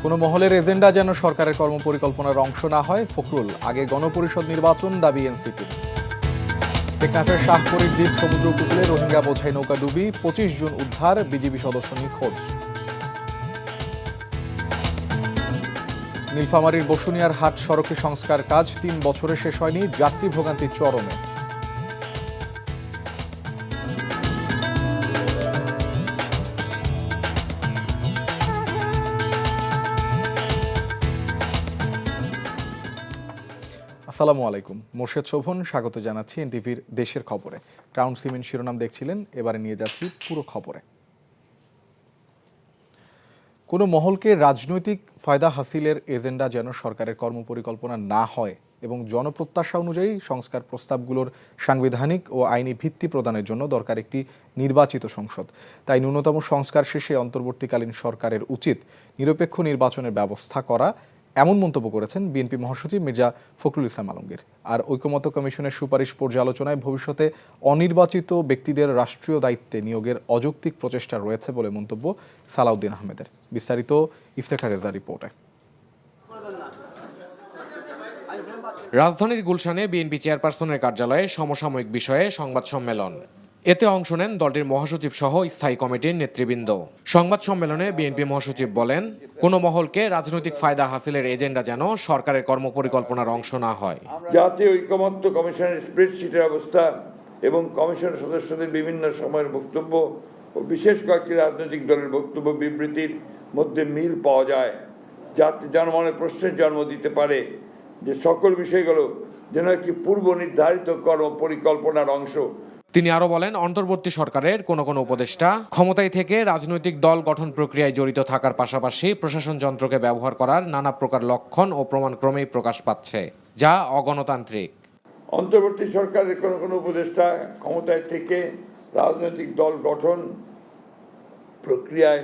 কোনো মহলের এজেন্ডা যেন সরকারের কর্মপরিকল্পনার অংশ না হয় ফখরুল। আগে গণপরিষদ নির্বাচন দাবি এনসিপি। টেকনাফের শাহপরীর দ্বীপ সমুদ্র উপকূলে রোহিঙ্গা বোঝাই নৌকা ডুবি, 25 জন উদ্ধার, বিজিবি সদস্য নিখোঁজ। নীলফামারীর বসুনিয়ার হাট সড়কে সংস্কার কাজ 3 বছরে শেষ হয়নি, যাত্রী ভোগান্তি চরমে। আসসালামু আলাইকুম, মোর্শেদ শোভন স্বাগত জানাচ্ছি এনটিভির দেশের খবরে। ক্রাউন সিমেন্ট শিরোনাম দেখছিলেন, এবারে নিয়ে যাচ্ছি পুরো খবরে। কোনো মহলকে রাজনৈতিক ফায়দা হাসিলের এজেন্ডা যেন সরকারের কর্মপরিকল্পনা না হয় এবং জনপ্রত্যাশা অনুযায়ী সংস্কার প্রস্তাবগুলোর সাংবিধানিক ও আইনি ভিত্তি প্রদানের জন্য দরকার একটি নির্বাচিত সংসদ। তাই ন্যূনতম সংস্কার শেষে অন্তর্বর্তীকালীন সরকারের উচিত নিরপেক্ষ নির্বাচনের ব্যবস্থা করা, এমন মন্তব্য করেছেন বিএনপি মহাসচিব মির্জা ফখরুল ইসলাম আলমগীর। আর ঐকমত্য কমিশনের সুপারিশ পর্যালোচনায় ভবিষ্যতে অনির্বাচিত ব্যক্তিদের রাষ্ট্রীয় দায়িত্বে নিয়োগের অযৌক্তিক প্রচেষ্টা রয়েছে বলে মন্তব্য সালাউদ্দিন আহমেদের। বিস্তারিত ইফতেখার রেজা রিপোর্টে। রাজধানীর গুলশানে বিএনপি চেয়ারপারসনের কার্যালয়ে সমসাময়িক বিষয়ে সংবাদ সম্মেলন। এতে অংশ নেন দলটির মহাসচিব সহ স্থায়ী কমিটির নেতৃবৃন্দ। সংবাদ সম্মেলনে বিএনপি মহাসচিব বলেন, কোনো মহলকে রাজনৈতিক ফায়দা হাসিলের এজেন্ডা যেন সরকারের কর্মপরিকল্পনার অংশ না হয়। জাতীয় ঐকমত্য কমিশনের স্প্রেডশিটের অবস্থা এবং কমিশনের সদস্যদের বিভিন্ন সময়ের বক্তব্য ও বিশেষ কয়েকটি রাজনৈতিক দলের বক্তব্য বিবৃতির মধ্যে মিল পাওয়া যায়, যাতে জনমনে প্রশ্নের জন্ম দিতে পারে যে সকল বিষয়গুলো যেন একটি পূর্ব নির্ধারিত কর্মপরিকল্পনার অংশ। তিনি আরো বলেন, অন্তর্বর্তী সরকারের কোনো উপদেষ্টা ক্ষমতায় থেকে রাজনৈতিক দল গঠন প্রক্রিয়ায় জড়িত থাকার পাশাপাশি প্রশাসন যন্ত্রকে ব্যবহার করার নানা প্রকার লক্ষণ ও প্রমাণ ক্রমেই প্রকাশ পাচ্ছে, যা অগণতান্ত্রিক। অন্তর্বর্তী সরকারের কোনো উপদেষ্টা ক্ষমতায় থেকে রাজনৈতিক দল গঠন প্রক্রিয়ায়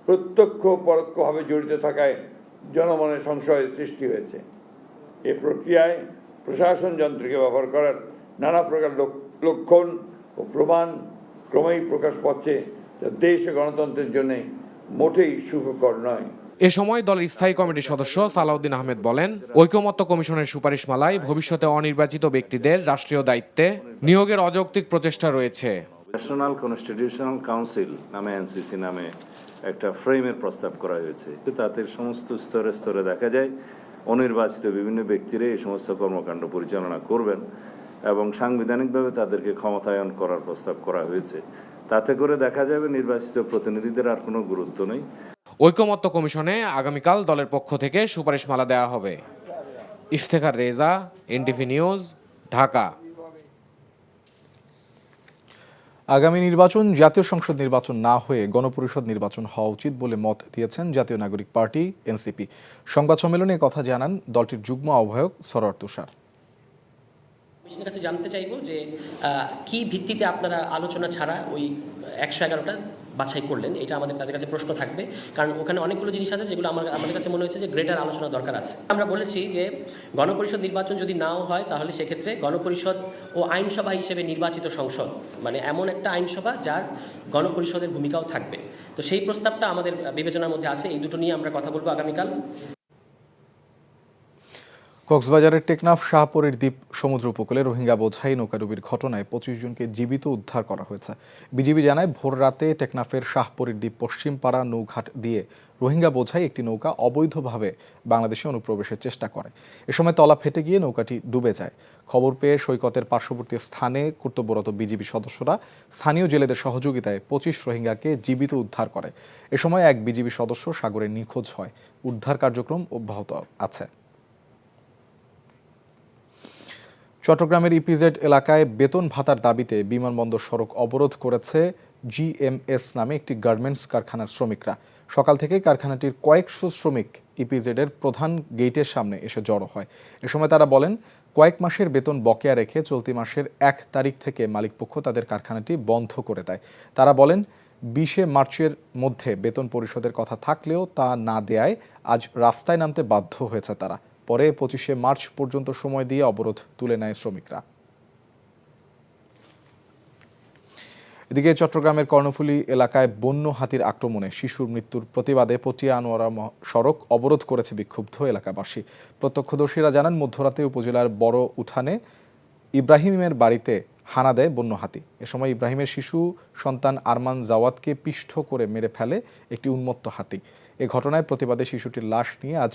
প্রত্যক্ষ পরোক্ষভাবে জড়িত থাকায় জনমনে সংশয়ের সৃষ্টি হয়েছে। এ প্রক্রিয়ায় প্রশাসন যন্ত্রকে ব্যবহার করার নানা প্রকার লক্ষণ ও প্রমাণ ক্রমেই প্রকাশ পাচ্ছে, যা দেশ ও গণতন্ত্রের জন্য মোটেই সুখকর নয়। এ সময় দলের স্থায়ী কমিটির সদস্য সালাউদ্দিন আহমেদ বলেন, ঐকমত্য কমিশনের সুপারিশমালায় ভবিষ্যতে অনির্বাচিত ব্যক্তিদের রাষ্ট্রীয় দায়িত্বে নিয়োগের অযৌক্তিক প্রচেষ্টা রয়েছে। ন্যাশনাল কনস্টিটিউশনাল কাউন্সিল নামে এনসিসি নামে একটা ফ্রেমের প্রস্তাব করা হয়েছে। তাতে সমস্ত স্তরে স্তরে দেখা যায় অনির্বাচিত বিভিন্ন ব্যক্তিরা এই সমস্ত কর্মকাণ্ড পরিচালনা করবেন এবং সাংবিধানিকভাবে তাদেরকে ক্ষমতায়ন করার প্রস্তাব করা হয়েছে। তাতে করে দেখা যাবে নির্বাচিত প্রতিনিধিদের আর কোনো গুরুত্ব নেই। ঐকমত্য কমিশনে আগামীকাল দলের পক্ষ থেকে সুপারিশমালা দেওয়া হবে। Iftekhar Reza, NTV news, Dhaka. আগামী নির্বাচন জাতীয় সংসদ নির্বাচন না হয়ে গণপরিষদ নির্বাচন হওয়া উচিত বলে মত দিয়েছেন জাতীয় নাগরিক পার্টি এনসিপি। সংবাদ সম্মেলনে কথা জানান দলটির যুগ্ম আহ্বায়ক সরোয়ার তুষার। কমিশনের কাছে জানতে চাইব যে কি ভিত্তিতে আপনারা আলোচনা ছাড়া ওই 111টা বাছাই করলেন, এটা আমাদের তাদের কাছে প্রশ্ন থাকবে, কারণ ওখানে অনেকগুলো জিনিস আছে যেগুলো আমাদের কাছে মনে হয়েছে যে গ্রেটার আলোচনা দরকার আছে। আমরা বলেছি যে গণপরিষদ নির্বাচন যদি নাও হয় তাহলে সেক্ষেত্রে গণপরিষদ ও আইনসভা হিসেবে নির্বাচিত সংসদ, মানে এমন একটা আইনসভা যার গণপরিষদের ভূমিকাও থাকবে। তো সেই প্রস্তাবটা আমাদের বিবেচনার মধ্যে আছে। এই দুটো নিয়ে আমরা কথা বলবো আগামীকাল। কক্সবাজারের টেকনাফ শাহপরীর দ্বীপ সমুদ্র উপকূলে রোহিঙ্গা বোঝাই নৌকাডুবির ঘটনায় 25 জনকে জীবিত উদ্ধার করা হয়েছে। বিজিবি জানায়, ভোর রাতে টেকনাফের শাহপরীর দ্বীপ পশ্চিমপাড়া নৌঘাট দিয়ে রোহিঙ্গা বোঝাই একটি নৌকা অবৈধভাবে বাংলাদেশে অনুপ্রবেশের চেষ্টা করে। এ সময় তলা ফেটে গিয়ে নৌকাটি ডুবে যায়। খবর পেয়ে সৈকতের পার্শ্ববর্তী স্থানে কর্তব্যরত বিজিবি সদস্যরা স্থানীয় জেলেদের সহযোগিতায় 25 রোহিঙ্গাকে জীবিত উদ্ধার করে। এ সময় এক বিজিবি সদস্য সাগরে নিখোঁজ হয়। উদ্ধার কার্যক্রম অব্যাহত আছে। চট্টগ্রামের ইপিজেড এলাকায় বেতন ভাতার দাবিতে বিমানবন্দর সড়ক অবরোধ করেছে জিএমএস নামে একটি গার্মেন্টস কারখানার শ্রমিকরা। সকাল থেকে কারখানাটির কয়েকশো শ্রমিক ইপিজেডের প্রধান গেটের সামনে এসে জড়ো হয়। এ সময় তারা বলেন, কয়েক মাসের বেতন বকেয়া রেখে চলতি মাসের 1 তারিখ থেকে মালিকপক্ষ তাদের কারখানাটি বন্ধ করে দেয়। তারা বলেন, 20 মার্চের মধ্যে বেতন পরিশোধের কথা থাকলেও তা না দেয়ায় আজ রাস্তায় নামতে বাধ্য হয়েছে তারা। পরে 25 মার্চ পর্যন্ত সময় দিয়ে অবরোধ তুলে নেয় শ্রমিকরা। এদিকে চট্টগ্রামের কর্ণফুলী এলাকায় বন্য হাতির আক্রমণে শিশুর মৃত্যুর প্রতিবাদে পটিয়া আনোয়ারা সড়ক অবরোধ করেছে বিক্ষুব্ধ এলাকাবাসী। প্রত্যক্ষদর্শীরা জানান, মধ্যরাতে উপজেলার বড় উঠানে ইব্রাহিমের বাড়িতে হানা দেয় বন্য হাতি। এ সময় ইব্রাহিমের শিশু সন্তান আরমান জাওয়াদকে পিষ্ট করে মেরে ফেলে একটি উন্মত্ত হাতি। এ ঘটনায় প্রতিবাদে শিশুটির লাশ নিয়ে আজ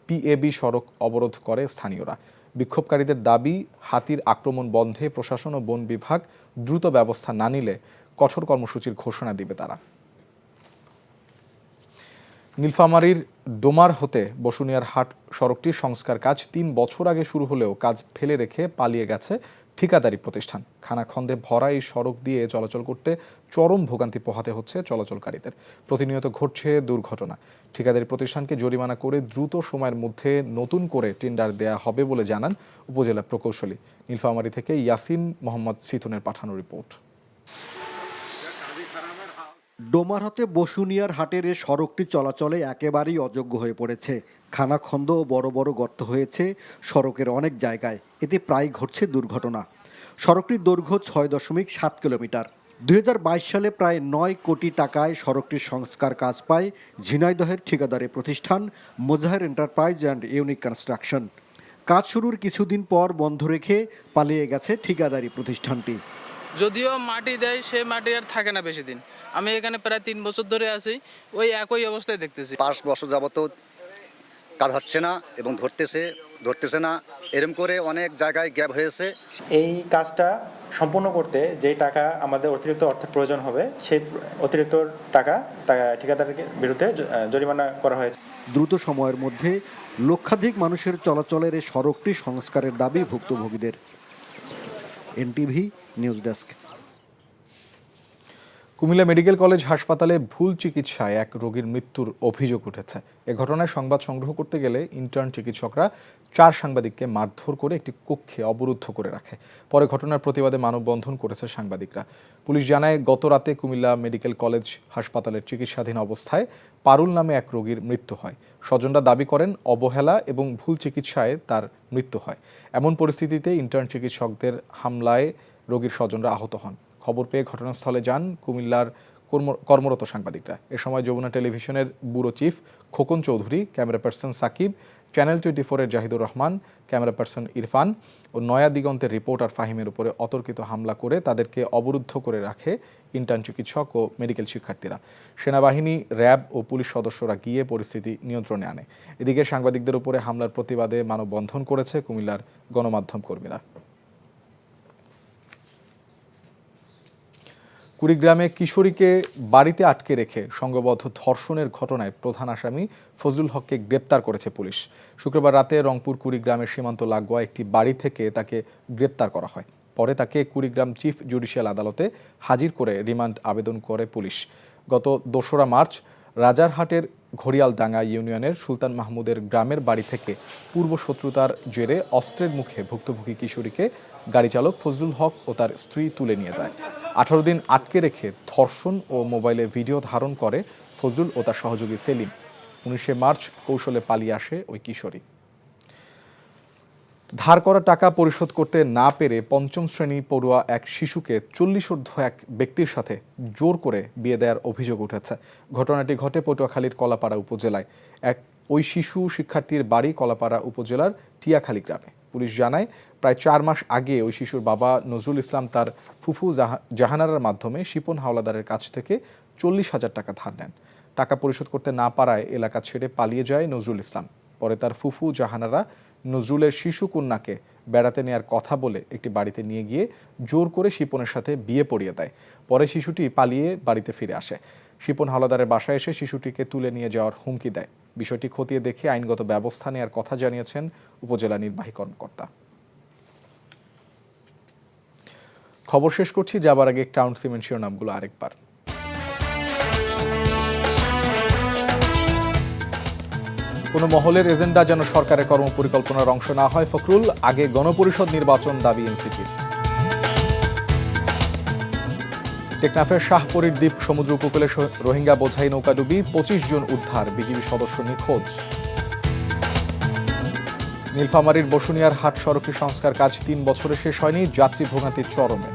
পিএবি সড়ক অবরোধ করে স্থানীয়রা। বিক্ষোভকারীদের দাবি, হাতির আক্রমণ বন্ধে প্রশাসন ও বন বিভাগ দ্রুত ব্যবস্থা না নিলে কঠোর কর্মসূচির ঘোষণা দিবে তারা। নীলফামারীর ডোমার হতে বসুনিয়ার হাট সড়কটির সংস্কার কাজ ৩ বছর আগে শুরু হলেও কাজ ফেলে রেখে পালিয়ে গেছে ঠিকাদারি প্রতিষ্ঠান। খানাখন্দে ভরা এই সড়ক দিয়ে চলাচল করতে চরম ভোগান্তি পোহাতে হচ্ছে চলাচলকারীদের। প্রতিনিয়ত ঘটছে দুর্ঘটনা। ঠিকাদারি প্রতিষ্ঠানকে জরিমানা করে দ্রুত সময়ের মধ্যে নতুন করে টেন্ডার দেয়া হবে বলে জানান উপজেলা প্রকৌশলী। নীলফামারী থেকে ইয়াসিন মোহাম্মদ সিথুনের পাঠানো রিপোর্ট। ডোমার হতে বসুনিয়ার হাটের এ সড়কটি চলাচলে একেবারেই অযোগ্য হয়ে পড়েছে। খানাখন্দ ও বড় বড় গর্ত হয়েছে সড়কের অনেক জায়গায়। এতে প্রায় ঘটছে দুর্ঘটনা। সড়কটির দৈর্ঘ্য ৬.৭ কিলোমিটার। ২০২২ সালে প্রায় ৯ কোটি টাকায় সড়কটির সংস্কার কাজ পায় ঝিনাইদহের ঠিকাদারি প্রতিষ্ঠান Mozaher enterprise and unique construction. কাজ শুরুর কিছুদিন পর বন্ধ রেখে পালিয়ে গেছে ঠিকাদারি প্রতিষ্ঠানটি। যদিও মাটি দেয়, সে মাটি আর থাকে না বেশি দিন। আমি এখানে প্রায় ৩ বছর ধরে আছি, ওই একই অবস্থায় দেখতেছি। ৫ বছর যাবত কাজ হচ্ছে না এবং ধরতেছে না, এরকম করে অনেক জায়গায় গ্যাপ হয়েছে। এই কাজটা সম্পূর্ণ করতে যে টাকা আমাদের অতিরিক্ত অর্থের প্রয়োজন হবে, সেই অতিরিক্ত টাকা ঠিকাদারের বিরুদ্ধে জরিমানা করা হয়েছে। দ্রুত সময়ের মধ্যে লক্ষাধিক মানুষের চলাচলের এই সড়কটি সংস্কারের দাবি ভুক্তভোগীদের। NTV news desk. Comilla medical college হাসপাতালে ভুল চিকিৎসায় এক রোগীর মৃত্যুর অভিযোগ উঠেছে। এ ঘটনায় সংবাদ সংগ্রহ করতে গেলে ইন্টার্ন চিকিৎসকরা 4 সাংবাদিককে মারধর করে একটি কক্ষে অবরুদ্ধ করে রাখে। পরে ঘটনার প্রতিবাদে মানববন্ধন করেছে সাংবাদিকরা। পুলিশ জানায়, গত রাতে কুমিল্লা মেডিকেল কলেজ হাসপাতালের চিকিৎসাধীন অবস্থায় পারুল নামে এক রোগীর মৃত্যু হয়। স্বজনরা দাবি করেন, অবহেলা এবং ভুল চিকিৎসায় তার মৃত্যু হয়। এমন পরিস্থিতিতে ইন্টার্ন চিকিৎসকদের হামলায় রোগীর স্বজনরা আহত হন। খবর পেয়ে ঘটনাস্থলে যান কুমিল্লার কর্মরত সাংবাদিকরা। এ সময় যমুনা টেলিভিশনের bureau chief Khokon Chowdhury, camera person Shakib, channel 24-এর Zahidur Rahman, camera person Irfan ও নয়া দিগন্তের রিপোর্টার ফাহিমের উপরে অতর্কিত হামলা করে তাদেরকে অবরুদ্ধ করে রাখে ইন্টার্ন চিকিৎসক ও মেডিকেল শিক্ষার্থীরা। সেনাবাহিনী, র্যাব ও পুলিশ সদস্যরা গিয়ে পরিস্থিতি নিয়ন্ত্রণে আনে। এদিকে সাংবাদিকদের উপরে হামলার প্রতিবাদে মানববন্ধন করেছে কুমিল্লার গণমাধ্যম কর্মীরা। কুড়িগ্রামে কিশোরীকে বাড়িতে আটকে রেখে সংঘবদ্ধ ধর্ষণের ঘটনায় প্রধান আসামি ফজলুল হককে গ্রেপ্তার করেছে পুলিশ। শুক্রবার রাতে রংপুর কুড়িগ্রামের সীমান্ত লাগোয়া একটি বাড়ি থেকে তাকে গ্রেপ্তার করা হয়। পরে তাকে কুড়িগ্রাম চিফ জুডিশিয়াল আদালতে হাজির করে রিমান্ড আবেদন করে পুলিশ। গত 2রা মার্চ রাজারহাটের ঘড়িয়ালডাঙ্গা ইউনিয়নের সুলতান মাহমুদের গ্রামের বাড়ি থেকে পূর্ব শত্রুতার জেরে অস্ত্রের মুখে ভুক্তভোগী কিশোরীকে গাড়ি চালক ফজলুল হক ও তার স্ত্রী তুলে নিয়ে যায়। 18 দিন আটকে রেখে ধর্ষণ ও মোবাইলে ভিডিও ধারণ করে ফজলুল ও তার সহযোগী সেলিম। 19 মার্চ কৌশলে পালিয়ে আসে ওই কিশোরী। ধার করা টাকা পরিশোধ করতে না পেরে 5ম শ্রেণী পড়ুয়া এক শিশুকে 40 এক ব্যক্তির সাথে জোর করে বিয়ে দেওয়ার অভিযোগ উঠেছে। ঘটনাটি ঘটে পটুয়াখালীর কলাপাড়া উপজেলায়। ওই শিশু শিক্ষার্থীর বাড়ি কলাপাড়া উপজেলার টিয়াখালী গ্রামে। পুলিশ জানায়, প্রায় 4 মাস আগে ওই শিশুর বাবা নজরুল ইসলাম তার ফুফু জাহানারার মাধ্যমে শিপন হাওলাদারের কাছ থেকে 40,000 টাকা ধার নেন। টাকা পরিশোধ করতে না পারায় এলাকা ছেড়ে পালিয়ে যায় নজরুল ইসলাম। পরে তার ফুফু জাহানারা নজরুলের শিশু কন্যাকে বেড়াতে নেয়ার কথা বলে একটি বাড়িতে নিয়ে গিয়ে জোর করে শিপনের সাথে বিয়ে পড়িয়ে দেয়। পরে শিশুটি পালিয়ে বাড়িতে ফিরে আসে। শিপন হাওলাদারের বাসায় এসে শিশুটিকে তুলে নিয়ে যাওয়ার হুমকি দেয়। বিষয়টি খতিয়ে দেখে আইনগত ব্যবস্থা নেওয়ার কথা জানিয়েছেন উপজেলা নির্বাহী কর্মকর্তা। খবর শেষ করছি, যাবার আগে টাউন সিমেন্ট শিরোনামগুলো আরেকবার। কোনো মহলের এজেন্ডা যেন সরকারের কর্মপরিকল্পনার অংশ না হয় ফখরুল, আগে গণপরিষদ নির্বাচন দাবি এনসিপির। টেকনাফের শাহপরীর দ্বীপ সমুদ্র উপকূলে রোহিঙ্গা বোঝাই নৌকাডুবি, 25 জন উদ্ধার, বিজিবি সদস্য নিখোঁজ। নীলফামারীর বসুনিয়ার হাট সড়কটি সংস্কার কাজ 3 বছরে শেষ হয়নি, যাত্রী ভোগান্তির চরমে।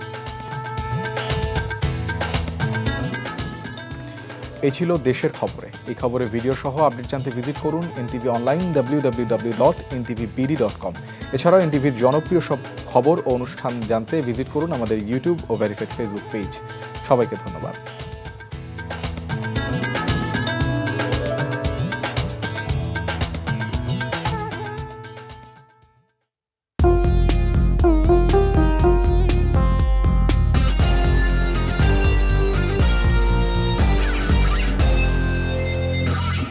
এই ছিল দেশের খবরে। এই খবরে ভিডিও সহ আপডেট জানতে ভিজিট করুন এনটিভি অনলাইন www.ntvbd.com। এছাড়াও এনটিভির জনপ্রিয় সব খবর ও অনুষ্ঠান জানতে ভিজিট করুন আমাদের ইউটিউব ও ভেরিফাইড ফেসবুক পেজ। সবাইকে ধন্যবাদ।